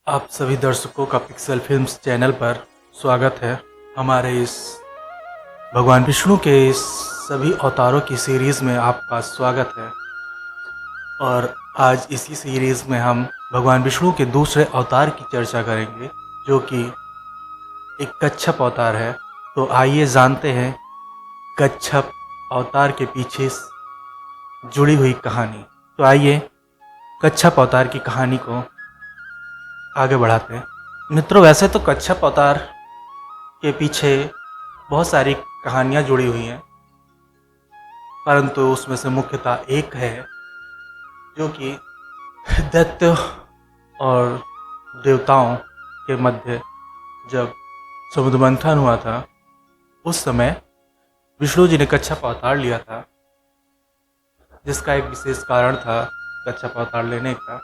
आप सभी दर्शकों का पिक्सल फिल्म्स चैनल पर स्वागत है। हमारे इस भगवान विष्णु के इस सभी अवतारों की सीरीज़ में आपका स्वागत है। और आज इसी सीरीज़ में हम भगवान विष्णु के दूसरे अवतार की चर्चा करेंगे, जो कि एक कच्छप अवतार है। तो आइए जानते हैं कच्छप अवतार के पीछे जुड़ी हुई कहानी। तो आइए कच्छप अवतार की कहानी को आगे बढ़ाते हैं। मित्रों, वैसे तो कच्छप अवतार के पीछे बहुत सारी कहानियाँ जुड़ी हुई हैं, परंतु उसमें से मुख्यतः एक है जो कि दैत्य और देवताओं के मध्य जब समुद्र मंथन हुआ था, उस समय विष्णु जी ने कच्छप अवतार लिया था, जिसका एक विशेष कारण था कच्छप अवतार लेने का।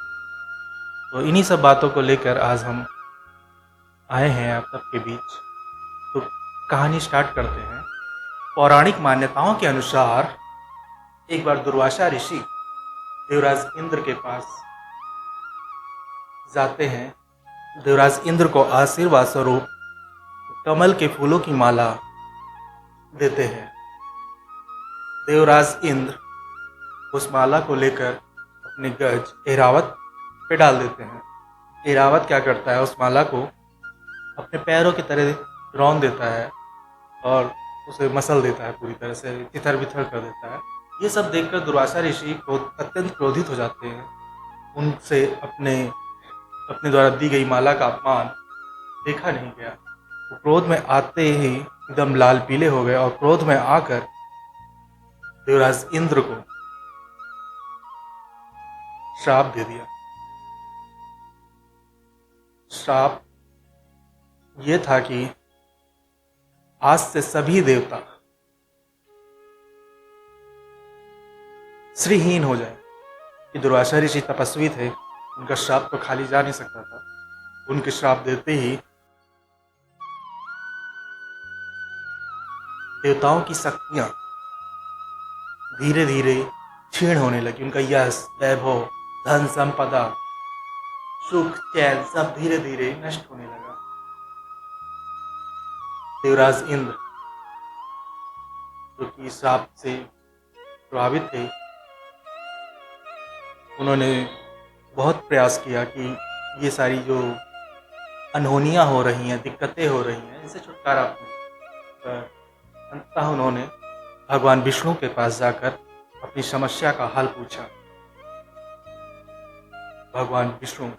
तो इन्हीं सब बातों को लेकर आज हम आए हैं आप सबके बीच। तो कहानी स्टार्ट करते हैं। पौराणिक मान्यताओं के अनुसार एक बार दुर्वासा ऋषि देवराज इंद्र के पास जाते हैं। देवराज इंद्र को आशीर्वाद स्वरूप कमल के फूलों की माला देते हैं। देवराज इंद्र उस माला को लेकर अपने गज ऐरावत पे डाल देते हैं। ऐरावत क्या करता है, उस माला को अपने पैरों की तरह रौंद देता है और उसे मसल देता है, पूरी तरह से तितर बितर कर देता है। ये सब देखकर दुर्वासा ऋषि अत्यंत क्रोधित हो जाते हैं। उनसे अपने द्वारा दी गई माला का अपमान देखा नहीं गया। वो क्रोध में आते ही एकदम लाल पीले हो गए और क्रोध में आकर देवराज इंद्र को श्राप दे दिया। श्राप ये था कि आज से सभी देवता श्रीहीन हो जाए। कि दुर्वासा ऋषि तपस्वी थे, उनका श्राप तो खाली जा नहीं सकता था। उनके श्राप देते ही देवताओं की शक्तियां धीरे धीरे क्षीण होने लगी। उनका यश, वैभव, धन संपदा, सुख, चैन सब धीरे धीरे नष्ट होने लगा। देवराज इंद्र, जो कि श्राप से प्रभावित थे, उन्होंने बहुत प्रयास किया कि ये सारी जो अनहोनियां हो रही हैं, दिक्कतें हो रही हैं, इनसे छुटकारा पाएं। अंततः उन्होंने भगवान विष्णु के पास जाकर अपनी समस्या का हल पूछा। भगवान विष्णु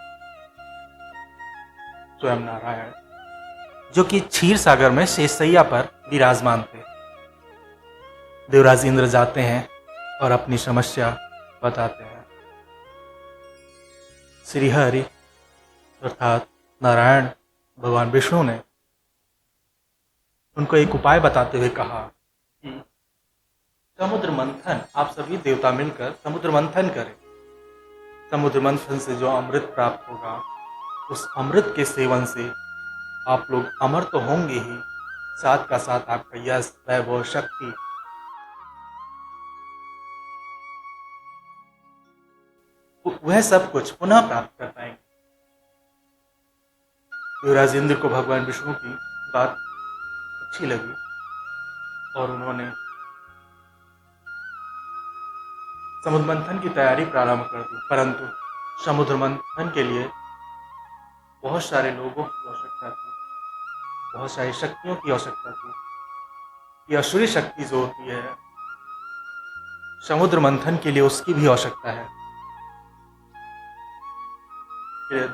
स्वयं नारायण, जो कि क्षीर सागर में शेषशैया पर विराजमान थे। देवराज इंद्र जाते हैं और अपनी समस्या बताते हैं। श्री हरि अर्थात नारायण भगवान विष्णु ने उनको एक उपाय बताते हुए कहा कि समुद्र मंथन, आप सभी देवता मिलकर समुद्र मंथन करें। समुद्र मंथन से जो अमृत प्राप्त होगा, उस अमृत के सेवन से आप लोग अमर तो होंगे ही, साथ का साथ आपका यश, वैभव, शक्ति वह सब कुछ पुनः प्राप्त कर पाएंगे। युवराज इंद्र को भगवान विष्णु की बात अच्छी लगी और उन्होंने समुद्र मंथन की तैयारी प्रारंभ कर दी। परंतु समुद्र मंथन के लिए बहुत सारे लोगों की आवश्यकता थी, बहुत सारी शक्तियों की आवश्यकता थी। यह असुरी शक्ति जो होती है, समुद्र मंथन के लिए उसकी भी आवश्यकता है। फिर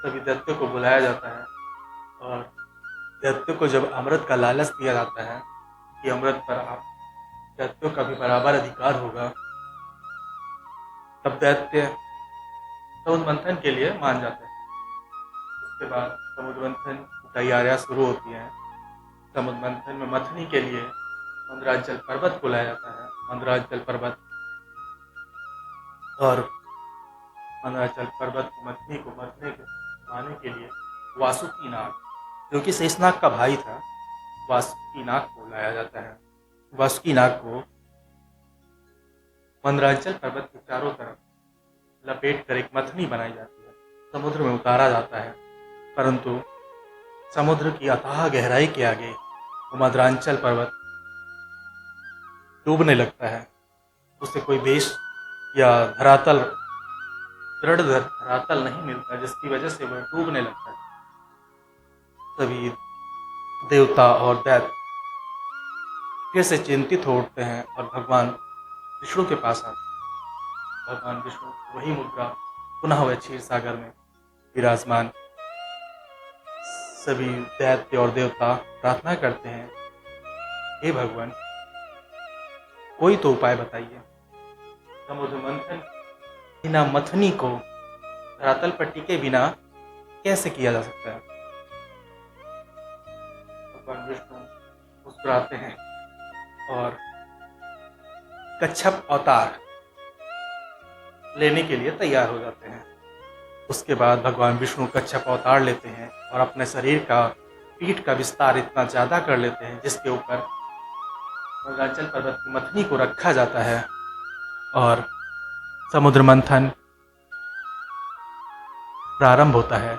सभी दैत्यों को बुलाया जाता है और दैत्यों को जब अमृत का लालच दिया जाता है कि अमृत पर आप दैत्यों का भी बराबर अधिकार होगा, तब दैत्य समुद्र मंथन के लिए मान जाते हैं। उसके बाद समुद्र मंथन की तैयारियां शुरू होती हैं। समुद्र मंथन में मथनी के लिए मंदराचल पर्वत को लाया जाता है। मंदराचल पर्वत और मंदराचल पर्वत को मथनी के लिए वासुकी नाग, जो कि शेषनाग का भाई था, वासुकी नाग को लाया जाता है। वासुकी नाग को मंदराचल पर्वत के चारों तरफ लपेट कर एक मथनी बनाई जाती है, समुद्र में उतारा जाता है परंतु समुद्र की अथाह गहराई के आगे वो मद्रांचल पर्वत डूबने लगता है। उसे कोई बेस या धरातल, दृढ़ धरातल नहीं मिलता, जिसकी वजह से वह डूबने लगता है। सभी देवता और दैत्य फिर से चिंतित हो उठते हैं और भगवान विष्णु के पास आते हैं। भगवान विष्णु वही मुद्रा पुनः वह क्षीर सागर में विराजमान। सभी दैत्य और देवता प्रार्थना करते हैं, हे भगवान, कोई तो उपाय बताइए। समुद्र मंथन बिना मथनी को धरातल पर टिके बिना कैसे किया जा सकता है। भगवान विष्णु मुस्कुराते हैं और कच्छप अवतार लेने के लिए तैयार हो जाते हैं। उसके बाद भगवान विष्णु कच्छप अवतार लेते हैं और अपने शरीर का, पीठ का विस्तार इतना ज़्यादा कर लेते हैं जिसके ऊपर मद्रांचल पर्वत की मथनी को रखा जाता है और समुद्र मंथन प्रारंभ होता है।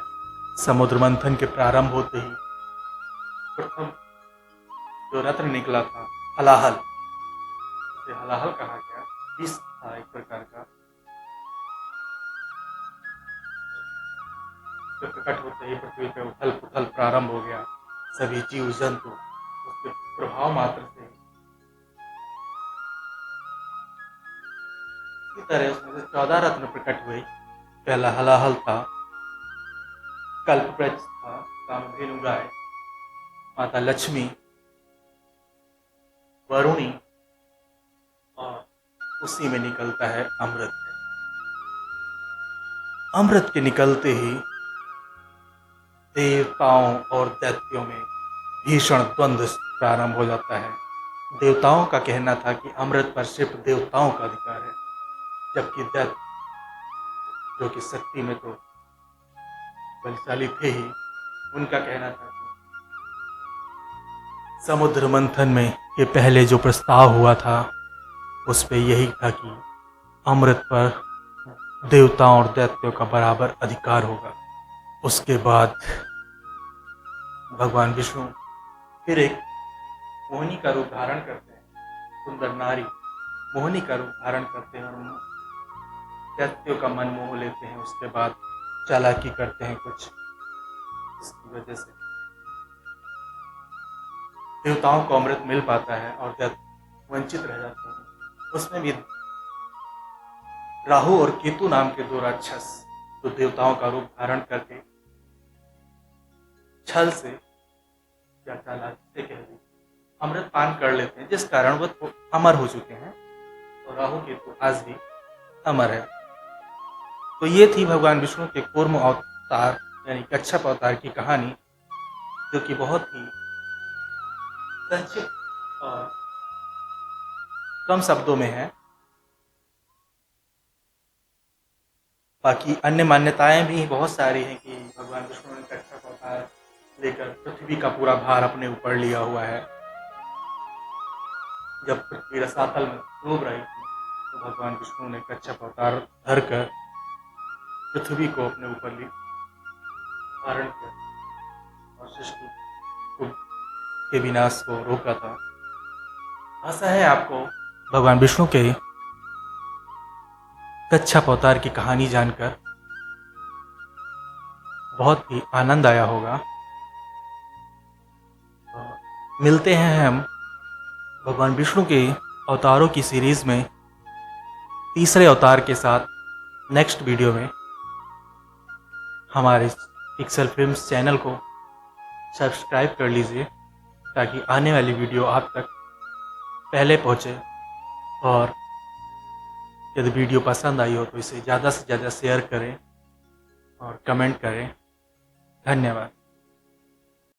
समुद्र मंथन के प्रारंभ होते ही प्रथम जो रत्न निकला था, हलाहल, उसे हलाहल कहा गया। विष था एक प्रकार का, जो प्रकट होते ही पृथ्वी पे उथल पुथल प्रारंभ हो गया। सभी जीव जंतु उसके प्रभाव मात्र से, इसी तरह उसमें से 14 रत्न प्रकट हुए। पहला हलाहल था, कल्पवृक्ष था, कामधेनु गाय, माता लक्ष्मी, वरुणी, और उसी में निकलता है अमृत। अमृत के निकलते ही देवताओं और दैत्यों में भीषण द्वंद्व प्रारंभ हो जाता है। देवताओं का कहना था कि अमृत पर सिर्फ देवताओं का अधिकार है, जबकि दैत्य, जो कि शक्ति में तो बलशाली थे ही, उनका कहना था कि समुद्र मंथन में ये पहले जो प्रस्ताव हुआ था उस पे यही था कि अमृत पर देवताओं और दैत्यों का बराबर अधिकार होगा। उसके बाद भगवान विष्णु फिर एक मोहिनी का रूप धारण करते हैं, सुंदर नारी मोहिनी का रूप धारण करते हैं और उन दैत्यों का मन मोह लेते हैं। उसके बाद चालाकी करते हैं कुछ, जिसकी वजह से देवताओं को अमृत मिल पाता है और दैत्य वंचित रह जाते हैं। उसमें भी राहु और केतु नाम के 2 राक्षस, जो देवताओं का रूप धारण करके छल से या चालाकी से कह दी अमृत पान कर लेते हैं, जिस कारण वो अमर हो चुके हैं और राहु केतु आज भी अमर है। तो ये थी भगवान विष्णु के कूर्म अवतार यानी कच्छप अवतार की कहानी, जो कि बहुत ही संक्षिप्त और कम शब्दों में है। बाकी अन्य मान्यताएं भी बहुत सारी हैं कि भगवान विष्णु ने कच्छप अवतार लेकर पृथ्वी का पूरा भार अपने ऊपर लिया हुआ है। जब पृथ्वी रसातल में डूब रही थी तो भगवान विष्णु ने कच्छप अवतार धर कर पृथ्वी को अपने ऊपर ली धारण किया और सृष्टि के विनाश को रोका था। आशा है आपको भगवान विष्णु के कच्छप अवतार की कहानी जानकर बहुत ही आनंद आया होगा। मिलते हैं हम भगवान विष्णु के अवतारों की सीरीज में तीसरे अवतार के साथ नेक्स्ट वीडियो में। हमारे पिक्सल फिल्म्स चैनल को सब्सक्राइब कर लीजिए ताकि आने वाली वीडियो आप तक पहले पहुंचे, और यदि वीडियो पसंद आई हो तो इसे ज़्यादा से ज़्यादा शेयर करें और कमेंट करें। धन्यवाद।